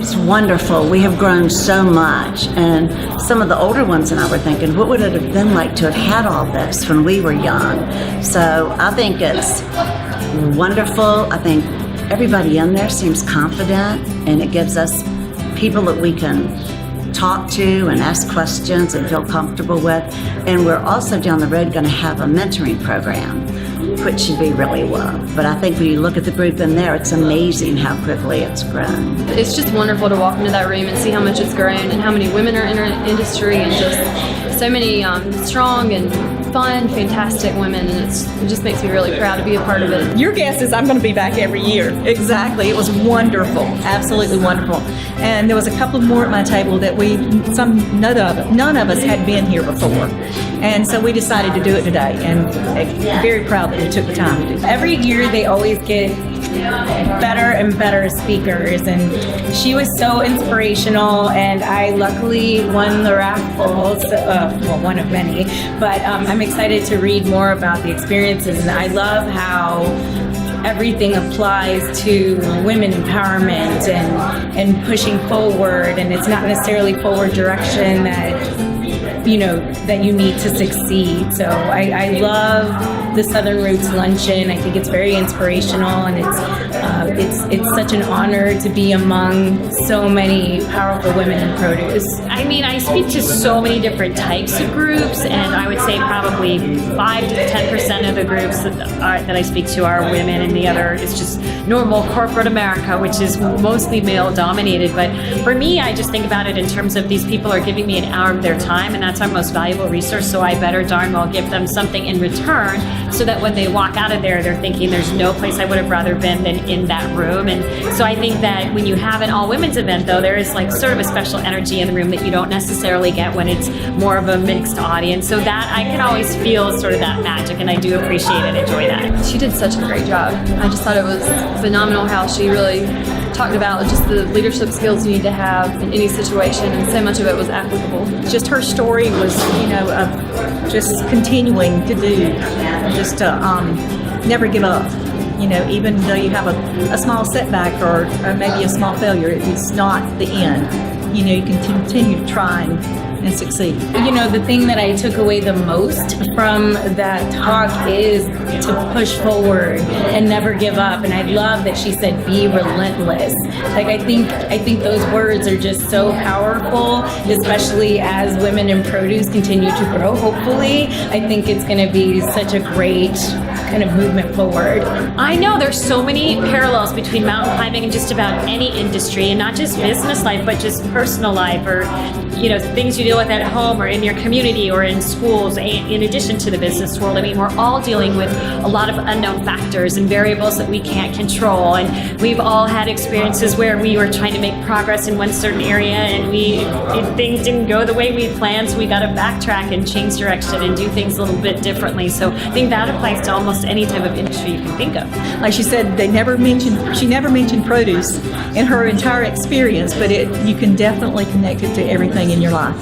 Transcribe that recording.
It's wonderful. We have grown so much, and some of the older ones and I were thinking, what would it have been like to have had all this when we were young? So I think it's wonderful. I think everybody in there seems confident, and it gives us people that we can talk to and ask questions and feel comfortable with. And we're also down the road going to have a mentoring program, which should be really well. But I think when you look at the group in there, it's amazing how quickly it's grown. It's just wonderful to walk into that room and see how much it's grown and how many women are in our industry, and just so many strong and fun, fantastic women, and it just makes me really proud to be a part of it. Your guess is I'm going to be back every year. Exactly. It was wonderful. Absolutely wonderful. And there was a couple more at my table that none of us had been here before. And so we decided to do it today, and very proud that we took the time to do that. Every year they always get better and better speakers, and she was so inspirational, and I luckily won the raffle, one of many, but I'm excited to read more about the experiences, and I love how everything applies to women empowerment and pushing forward, and it's not necessarily forward direction that you need to succeed. So I love the Southern Roots Luncheon. I think it's very inspirational, and it's such an honor to be among so many powerful women in produce. I mean, I speak to so many different types of groups, and I would say probably 5 to 10% of the groups that I speak to are women, and the other is just normal corporate America, which is mostly male dominated. But for me, I just think about it in terms of these people are giving me an hour of their time, and that's our most valuable resource, so I better darn well give them something in return, so that when they walk out of there, they're thinking there's no place I would have rather been than in that room. And so I think that when you have an all-women's event, though, there is like sort of a special energy in the room that you don't necessarily get when it's more of a mixed audience. So that I can always feel sort of that magic, and I do appreciate and enjoy that. She did such a great job. I just thought it was phenomenal how she really talked about just the leadership skills you need to have in any situation, and so much of it was applicable. Just her story was, of just continuing to do, just to never give up. Even though you have a small setback or maybe a small failure, it's not the end. You can continue to try and succeed. The thing that I took away the most from that talk is to push forward and never give up. And I love that she said, be relentless. Like, I think those words are just so powerful, especially as women in produce continue to grow, hopefully. I think it's going to be such a great kind of movement forward. I know there's so many parallels between mountain climbing and just about any industry, and not just business life, but just personal life, or things you deal with at home or in your community or in schools, in addition to the business world. I mean, we're all dealing with a lot of unknown factors and variables that we can't control, and we've all had experiences where we were trying to make progress in one certain area, and things didn't go the way we planned, so we got to backtrack and change direction and do things a little bit differently. So I think that applies to almost any type of industry you can think of. Like she said, she never mentioned produce in her entire experience, but you can definitely connect it to everything in your life.